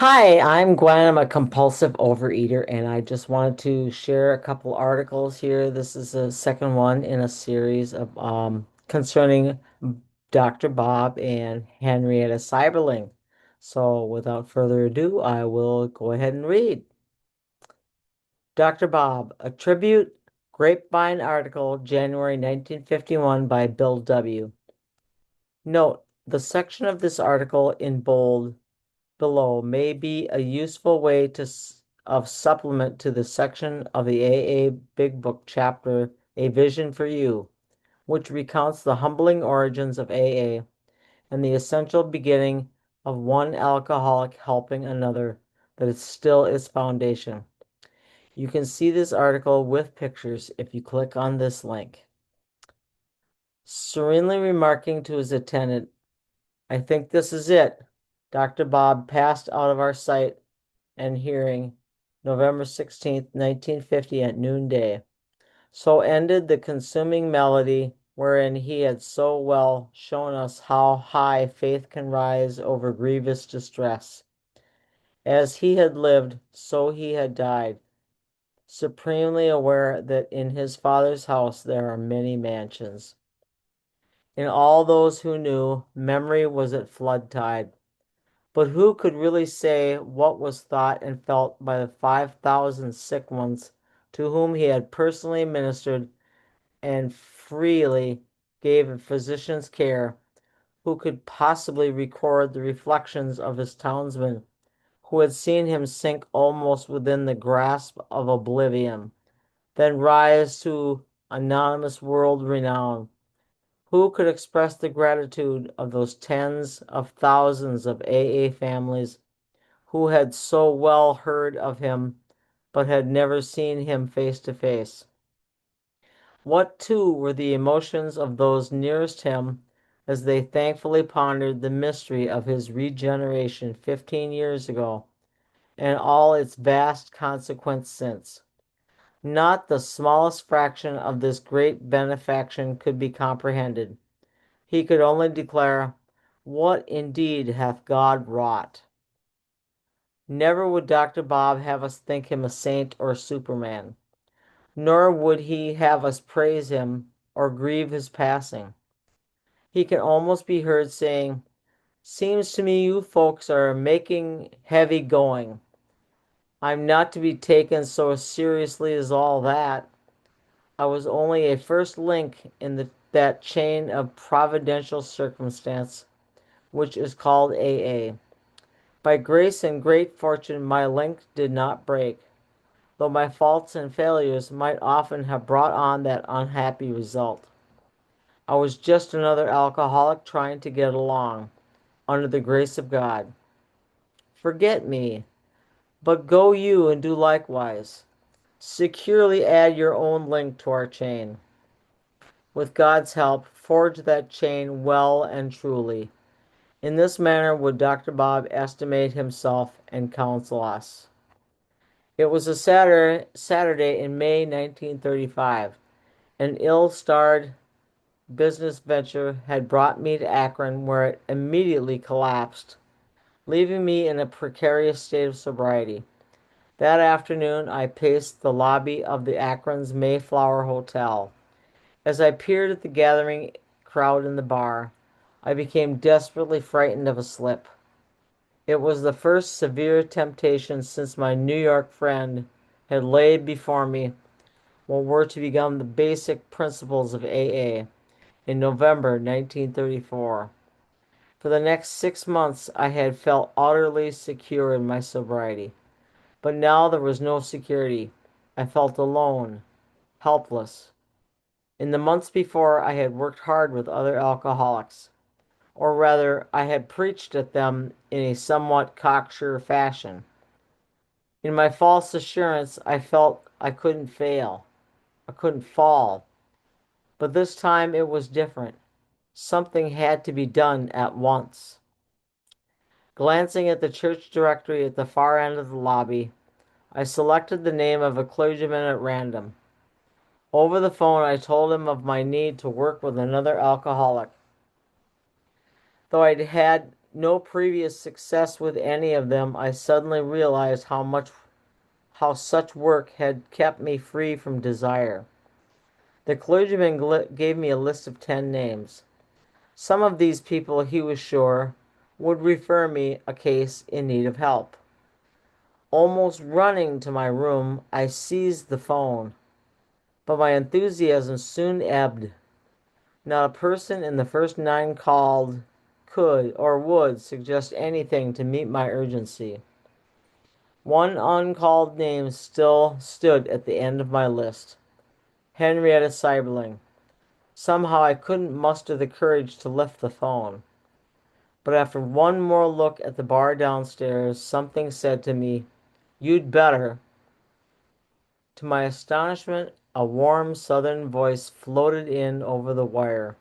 Hi, I'm Gwen. I'm a compulsive overeater, and I just wanted to share a couple articles here. This is the second one in a series of concerning Dr. Bob and Henrietta Sieberling. So, without further ado, I will go ahead and read. Dr. Bob, a tribute Grapevine article, January 1951 by Bill W. Note, the section of this article in bold below may be a useful way of supplement to the section of the AA Big Book chapter, A Vision for You, which recounts the humbling origins of AA and the essential beginning of one alcoholic helping another that is still its foundation. You can see this article with pictures if you click on this link. Serenely remarking to his attendant, I think this is it. Dr. Bob passed out of our sight and hearing November 16th, 1950 at noonday. So ended the consuming melody wherein he had so well shown us how high faith can rise over grievous distress. As he had lived, so he had died, supremely aware that in his Father's house there are many mansions. In all those who knew, memory was at flood tide. But who could really say what was thought and felt by the 5,000 sick ones to whom he had personally ministered and freely gave a physician's care? Who could possibly record the reflections of his townsmen who had seen him sink almost within the grasp of oblivion, then rise to anonymous world renown? Who could express the gratitude of those tens of thousands of AA families who had so well heard of him, but had never seen him face to face? What, too, were the emotions of those nearest him as they thankfully pondered the mystery of his regeneration 15 years ago, and all its vast consequence since? Not the smallest fraction of this great benefaction could be comprehended. He could only declare, "What indeed hath God wrought?" Never would Dr. Bob have us think him a saint or superman, nor would he have us praise him or grieve his passing. He can almost be heard saying, "Seems to me you folks are making heavy going. I'm not to be taken so seriously as all that. I was only a first link in that chain of providential circumstance which is called AA. By grace and great fortune my link did not break, though my faults and failures might often have brought on that unhappy result. I was just another alcoholic trying to get along, under the grace of God. Forget me, but go you and do likewise. Securely add your own link to our chain. With God's help, forge that chain well and truly. In this manner would Dr. Bob estimate himself and counsel us. It was a Saturday in May 1935. An ill-starred business venture had brought me to Akron, where it immediately collapsed, leaving me in a precarious state of sobriety. That afternoon, I paced the lobby of the Akron's Mayflower Hotel. As I peered at the gathering crowd in the bar, I became desperately frightened of a slip. It was the first severe temptation since my New York friend had laid before me what were to become the basic principles of AA in November 1934. For the next 6 months, I had felt utterly secure in my sobriety, but now there was no security. I felt alone, helpless. In the months before, I had worked hard with other alcoholics, or rather, I had preached at them in a somewhat cocksure fashion. In my false assurance, I felt I couldn't fail, I couldn't fall. But this time it was different. Something had to be done at once. Glancing at the church directory at the far end of the lobby, I selected the name of a clergyman at random. Over the phone, I told him of my need to work with another alcoholic. Though I had no previous success with any of them, I suddenly realized how such work had kept me free from desire. The clergyman gave me a list of 10 names. Some of these people, he was sure, would refer me a case in need of help. Almost running to my room, I seized the phone, but my enthusiasm soon ebbed. Not a person in the first 9 called could or would suggest anything to meet my urgency. One uncalled name still stood at the end of my list. Henrietta Sieberling. Somehow I couldn't muster the courage to lift the phone. But after one more look at the bar downstairs, something said to me, "You'd better." To my astonishment, a warm southern voice floated in over the wire.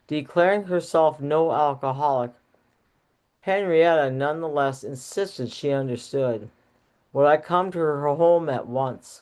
Declaring herself no alcoholic, Henrietta nonetheless insisted she understood. Would I come to her home at once?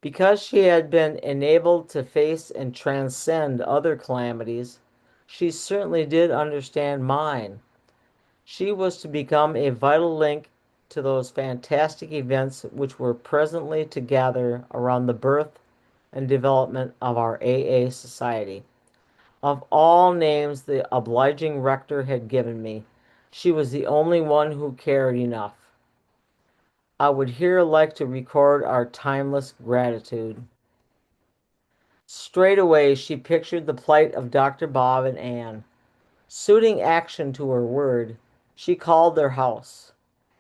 Because she had been enabled to face and transcend other calamities, she certainly did understand mine. She was to become a vital link to those fantastic events which were presently to gather around the birth and development of our AA Society. Of all names the obliging rector had given me, she was the only one who cared enough. I would here like to record our timeless gratitude. Straightway she pictured the plight of Dr. Bob and Anne. Suiting action to her word, she called their house.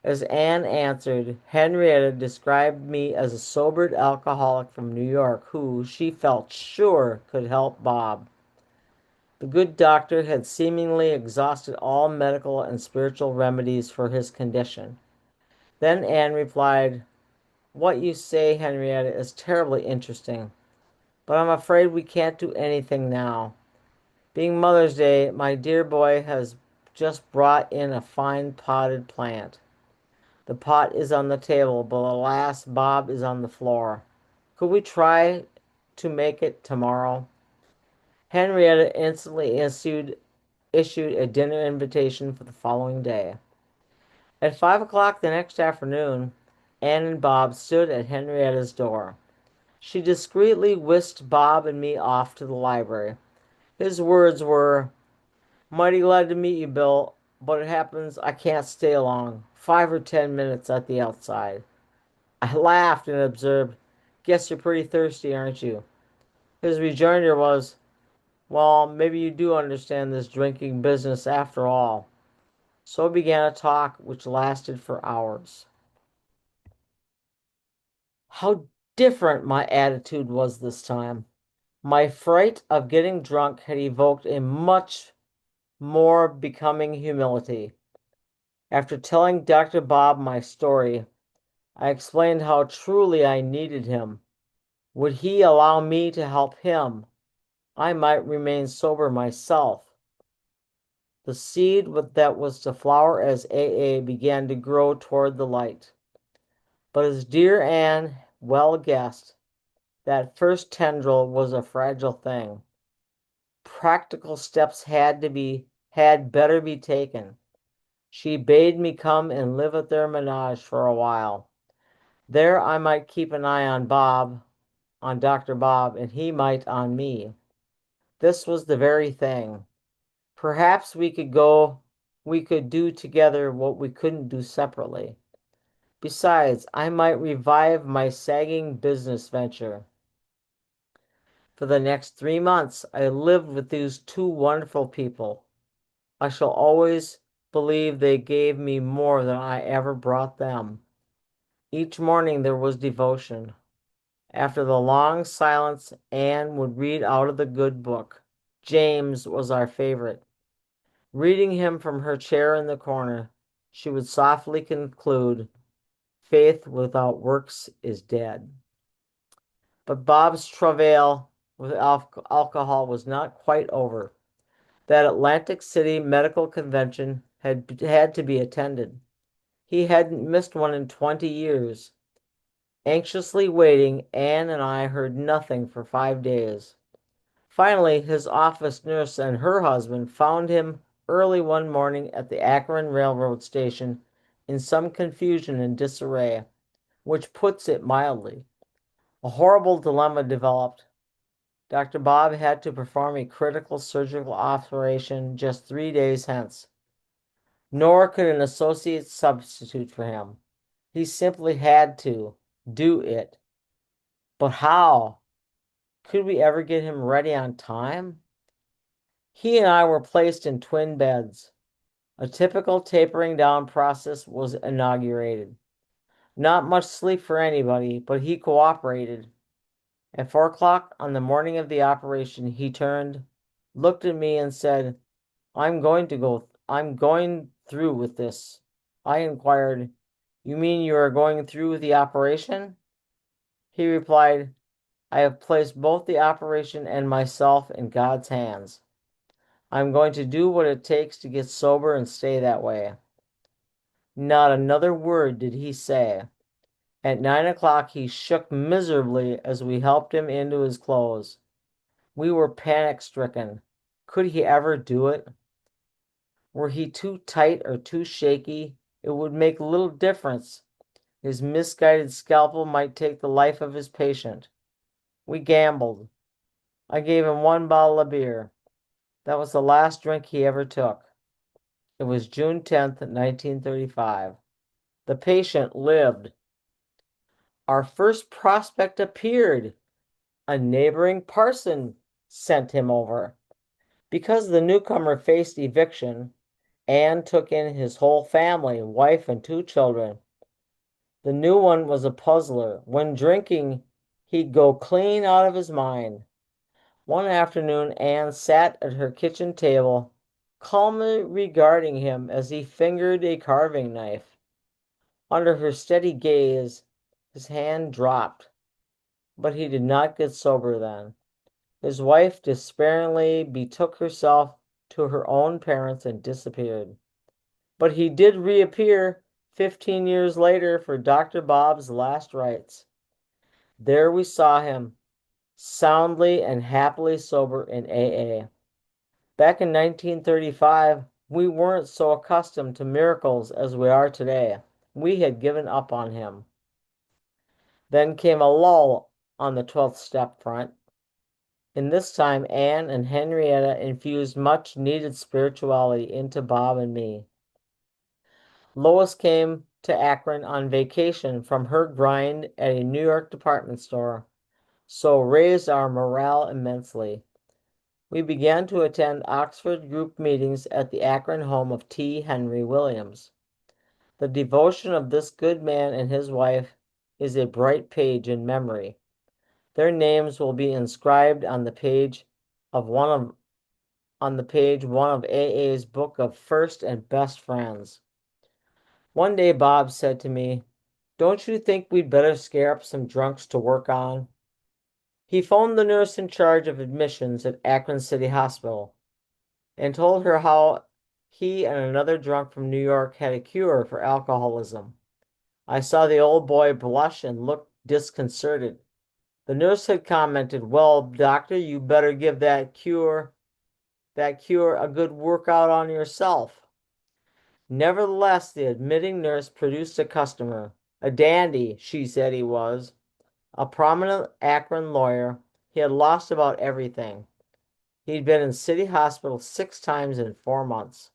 As Anne answered, Henrietta described me as a sobered alcoholic from New York who, she felt sure, could help Bob. The good doctor had seemingly exhausted all medical and spiritual remedies for his condition. Then Anne replied, "What you say, Henrietta, is terribly interesting, but I'm afraid we can't do anything now. Being Mother's Day, my dear boy has just brought in a fine potted plant. The pot is on the table, but alas, Bob is on the floor. Could we try to make it tomorrow?" Henrietta instantly issued a dinner invitation for the following day. At 5 o'clock the next afternoon, Anne and Bob stood at Henrietta's door. She discreetly whisked Bob and me off to the library. His words were, "Mighty glad to meet you, Bill, but it happens I can't stay long. 5 or 10 minutes at the outside." I laughed and observed, "Guess you're pretty thirsty, aren't you?" His rejoinder was, "Well, maybe you do understand this drinking business after all." So began a talk which lasted for hours. How different my attitude was this time. My fright of getting drunk had evoked a much more becoming humility. After telling Dr. Bob my story, I explained how truly I needed him. Would he allow me to help him? I might remain sober myself. The seed that was to flower as AA began to grow toward the light. But as dear Anne well guessed, that first tendril was a fragile thing. Practical steps had better be taken. She bade me come and live at their menage for a while. There I might keep an eye on Dr. Bob, and he might on me. This was the very thing. Perhaps we could do together what we couldn't do separately. Besides, I might revive my sagging business venture. For the next 3 months, I lived with these two wonderful people. I shall always believe they gave me more than I ever brought them. Each morning there was devotion. After the long silence, Anne would read out of the good book. James was our favorite. Reading him from her chair in the corner, she would softly conclude, "Faith without works is dead." But Bob's travail with alcohol was not quite over. That Atlantic City medical convention had to be attended. He hadn't missed one in 20 years. Anxiously waiting, Anne and I heard nothing for 5 days. Finally, his office nurse and her husband found him early one morning at the Akron Railroad Station in some confusion and disarray, which puts it mildly. A horrible dilemma developed. Dr. Bob had to perform a critical surgical operation just 3 days hence, nor could an associate substitute for him. He simply had to do it. But how? Could we ever get him ready on time? He and I were placed in twin beds. A typical tapering down process was inaugurated. Not much sleep for anybody, but he cooperated. At 4 o'clock on the morning of the operation, he turned, looked at me, and said, I'm going through with this. I inquired, You mean you are going through with the operation? He replied, I have placed both the operation and myself in God's hands. I'm going to do what it takes to get sober and stay that way. Not another word did he say. At 9 o'clock, he shook miserably as we helped him into his clothes. We were panic-stricken. Could he ever do it? Were he too tight or too shaky? It would make little difference. His misguided scalpel might take the life of his patient. We gambled. I gave him 1 bottle of beer. That was the last drink he ever took. It was June 10th, 1935. The patient lived. Our first prospect appeared. A neighboring parson sent him over. Because the newcomer faced eviction, Ann took in his whole family, wife and 2 children. The new one was a puzzler. When drinking, he'd go clean out of his mind. One afternoon, Ann sat at her kitchen table, calmly regarding him as he fingered a carving knife. Under her steady gaze, his hand dropped, but he did not get sober then. His wife despairingly betook herself to her own parents and disappeared. But he did reappear 15 years later for Dr. Bob's last rites. There we saw him, soundly and happily sober in AA. Back in 1935, we weren't so accustomed to miracles as we are today. We had given up on him. Then came a lull on the 12th step front. In this time, Ann and Henrietta infused much needed spirituality into Bob and me. Lois came to Akron on vacation from her grind at a New York department store, so raised our morale immensely. We began to attend Oxford group meetings at the Akron home of T. Henry Williams. The devotion of this good man and his wife is a bright page in memory. Their names will be inscribed on the page one of AA's book of First and Best Friends. One day Bob said to me, Don't you think we'd better scare up some drunks to work on? He phoned the nurse in charge of admissions at Akron City Hospital and told her how he and another drunk from New York had a cure for alcoholism. I saw the old boy blush and look disconcerted. The nurse had commented, Well, doctor, you better give that cure a good workout on yourself. Nevertheless, the admitting nurse produced a customer. A dandy, she said he was. A prominent Akron lawyer. He had lost about everything. He'd been in City Hospital 6 times in 4 months.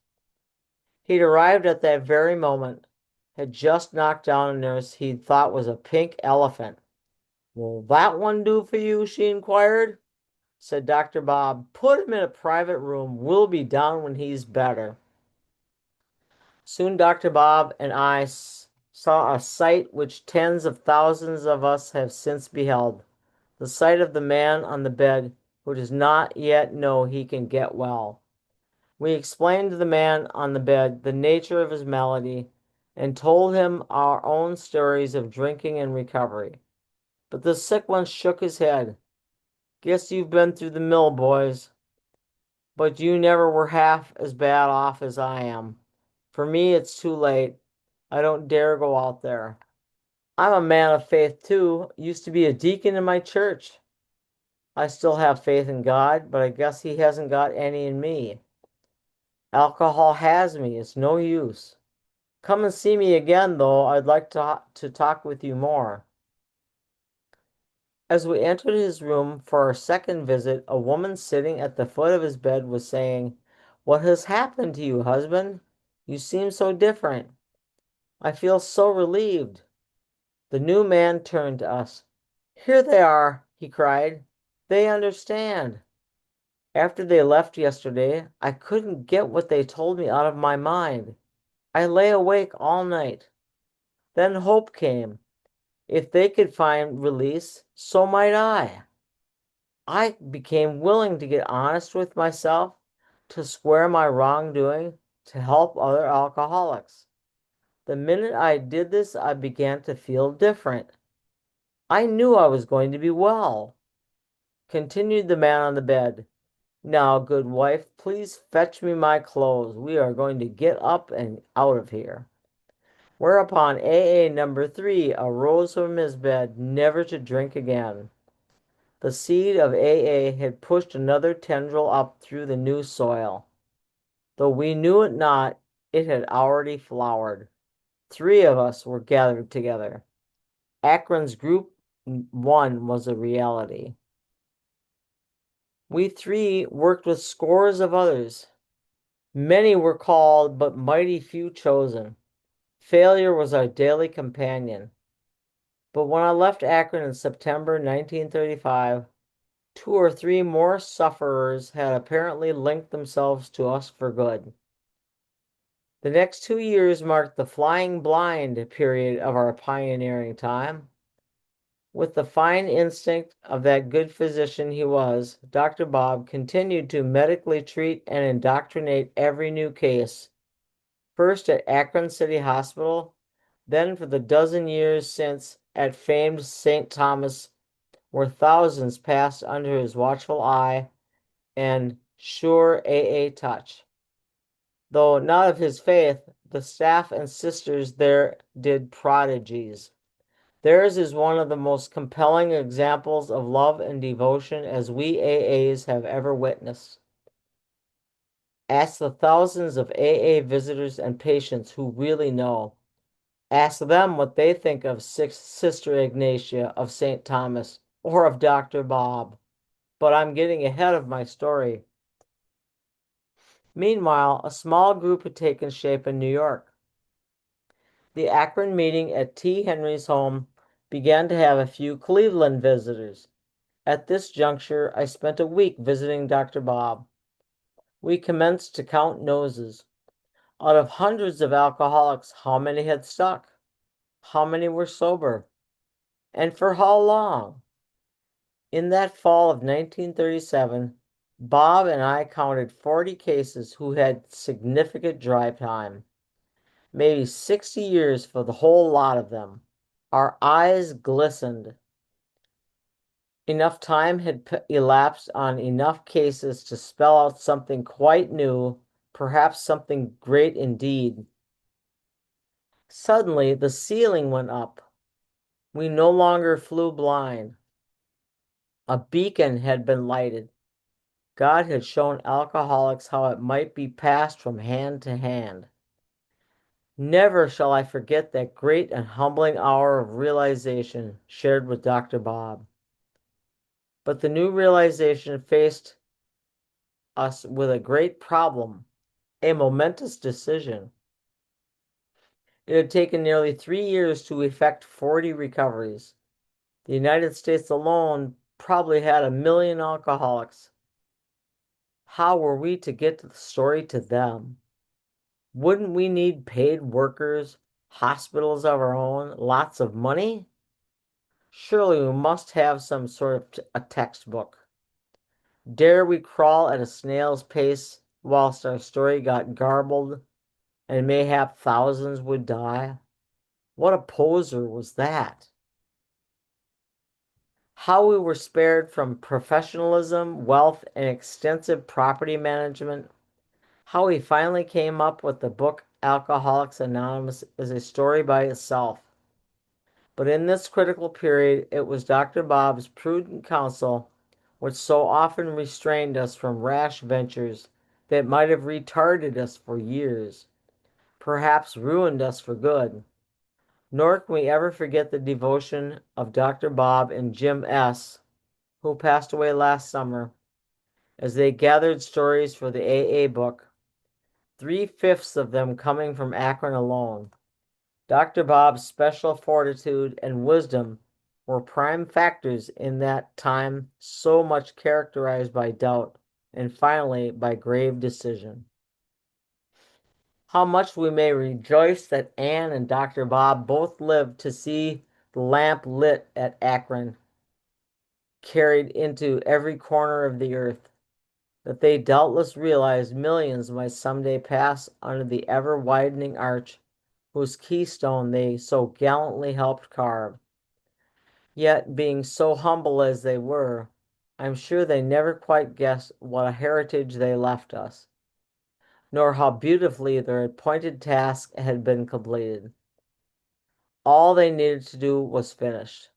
He'd arrived at that very moment, had just knocked down a nurse he thought was a pink elephant. Will that one do for you? She inquired. Said Dr. Bob, Put him in a private room. We'll be down when he's better. Soon Dr. Bob and I saw a sight which tens of thousands of us have since beheld. The sight of the man on the bed who does not yet know he can get well. We explained to the man on the bed the nature of his malady and told him our own stories of drinking and recovery. But the sick one shook his head. Guess you've been through the mill, boys. But you never were half as bad off as I am. For me, it's too late. I don't dare go out there. I'm a man of faith, too. Used to be a deacon in my church. I still have faith in God, but I guess he hasn't got any in me. Alcohol has me. It's no use. Come and see me again, though. I'd like to talk with you more. As we entered his room for our second visit, a woman sitting at the foot of his bed was saying, "What has happened to you, husband? You seem so different. I feel so relieved." The new man turned to us. "Here they are," he cried. "They understand. After they left yesterday, I couldn't get what they told me out of my mind. I lay awake all night. Then hope came. If they could find release, so might I. I became willing to get honest with myself, to square my wrongdoing, to help other alcoholics. The minute I did this, I began to feel different. I knew I was going to be well," continued the man on the bed. "Now, good wife, please fetch me my clothes. We are going to get up and out of here." Whereupon AA number 3 arose from his bed, never to drink again. The seed of AA had pushed another tendril up through the new soil. Though we knew it not, it had already flowered. 3 of us were gathered together. Akron's Group 1 was a reality. We 3 worked with scores of others. Many were called, but mighty few chosen. Failure was our daily companion. But when I left Akron in September 1935, 2 or 3 more sufferers had apparently linked themselves to us for good. The next 2 years marked the flying blind period of our pioneering time. With the fine instinct of that good physician he was, Dr. Bob continued to medically treat and indoctrinate every new case, first at Akron City Hospital, then for the dozen years since at famed St. Thomas, where thousands passed under his watchful eye and sure AA touch. Though not of his faith, the staff and sisters there did prodigies. Theirs is one of the most compelling examples of love and devotion as we AAs have ever witnessed. Ask the thousands of AA visitors and patients who really know. Ask them what they think of Sister Ignatia of St. Thomas or of Dr. Bob. But I'm getting ahead of my story. Meanwhile, a small group had taken shape in New York. The Akron meeting at T. Henry's home began to have a few Cleveland visitors. At this juncture, I spent a week visiting Dr. Bob. We commenced to count noses. Out of hundreds of alcoholics, how many had stuck? How many were sober? And for how long? In that fall of 1937, Bob and I counted 40 cases who had significant drive time, maybe 60 years for the whole lot of them. Our eyes glistened. Enough time had elapsed on enough cases to spell out something quite new, perhaps something great indeed. Suddenly, the ceiling went up. We no longer flew blind. A beacon had been lighted. God had shown alcoholics how it might be passed from hand to hand. Never shall I forget that great and humbling hour of realization shared with Dr. Bob. But the new realization faced us with a great problem, a momentous decision. It had taken nearly 3 years to effect 40 recoveries. The United States alone probably had 1 million alcoholics. How were we to get the story to them? Wouldn't we need paid workers, hospitals of our own, lots of money? Surely we must have some sort of a textbook. Dare we crawl at a snail's pace whilst our story got garbled and mayhap thousands would die? What a poser was that! How we were spared from professionalism, wealth, and extensive property management. How we finally came up with the book Alcoholics Anonymous is a story by itself. But in this critical period, it was Dr. Bob's prudent counsel which so often restrained us from rash ventures that might have retarded us for years, perhaps ruined us for good. Nor can we ever forget the devotion of Dr. Bob and Jim S., who passed away last summer, as they gathered stories for the AA book, 3/5 of them coming from Akron alone. Dr. Bob's special fortitude and wisdom were prime factors in that time so much characterized by doubt and finally by grave decision. How much we may rejoice that Anne and Dr. Bob both lived to see the lamp lit at Akron, carried into every corner of the earth, that they doubtless realized millions might someday pass under the ever-widening arch whose keystone they so gallantly helped carve. Yet, being so humble as they were, I'm sure they never quite guessed what a heritage they left us, nor how beautifully their appointed task had been completed. All they needed to do was finished.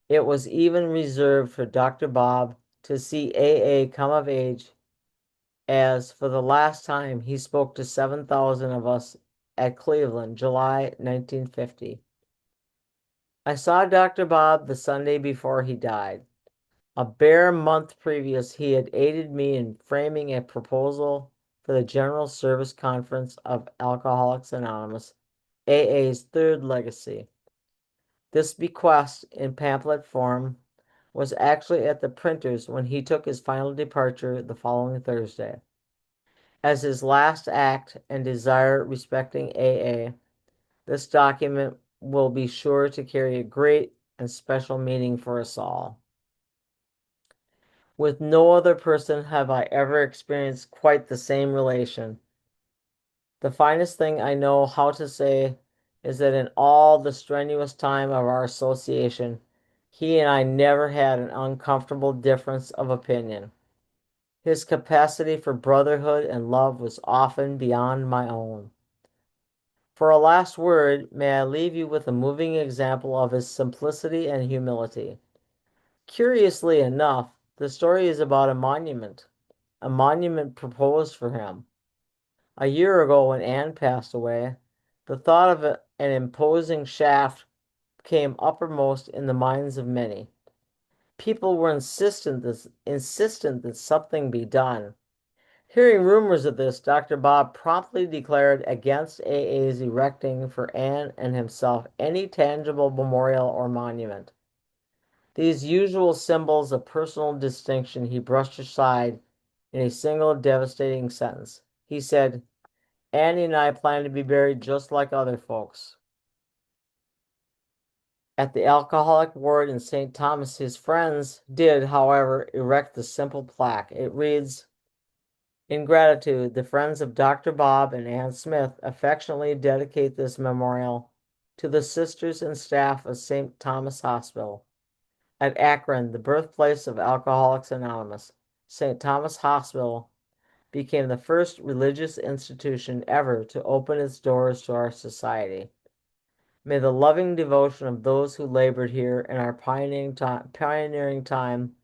It was even reserved for Dr. Bob to see AA come of age, as for the last time he spoke to 7,000 of us at Cleveland, July 1950. I saw Dr. Bob the Sunday before he died. A bare month previous, he had aided me in framing a proposal for the General Service Conference of Alcoholics Anonymous, AA's third legacy. This bequest in pamphlet form was actually at the printer's when he took his final departure the following Thursday. As his last act and desire respecting AA, this document will be sure to carry a great and special meaning for us all. With no other person have I ever experienced quite the same relation. The finest thing I know how to say is that in all the strenuous time of our association, he and I never had an uncomfortable difference of opinion. His capacity for brotherhood and love was often beyond my own. For a last word, may I leave you with a moving example of his simplicity and humility. Curiously enough, the story is about a monument proposed for him. A year ago, when Anne passed away, the thought of an imposing shaft came uppermost in the minds of many. People were insistent that something be done. Hearing rumors of this, Dr. Bob promptly declared against AA's erecting for Anne and himself any tangible memorial or monument. These usual symbols of personal distinction he brushed aside in a single devastating sentence. He said, "Annie and I plan to be buried just like other folks." At the alcoholic ward in St. Thomas, his friends did, however, erect the simple plaque. It reads, "In gratitude, the friends of Dr. Bob and Ann Smith affectionately dedicate this memorial to the sisters and staff of St. Thomas Hospital. At Akron, the birthplace of Alcoholics Anonymous, St. Thomas Hospital became the first religious institution ever to open its doors to our society. May the loving devotion of those who labored here in our pioneering time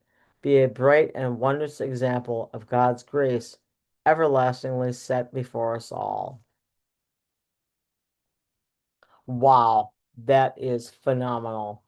be a bright and wondrous example of God's grace everlastingly set before us all." Wow, that is phenomenal.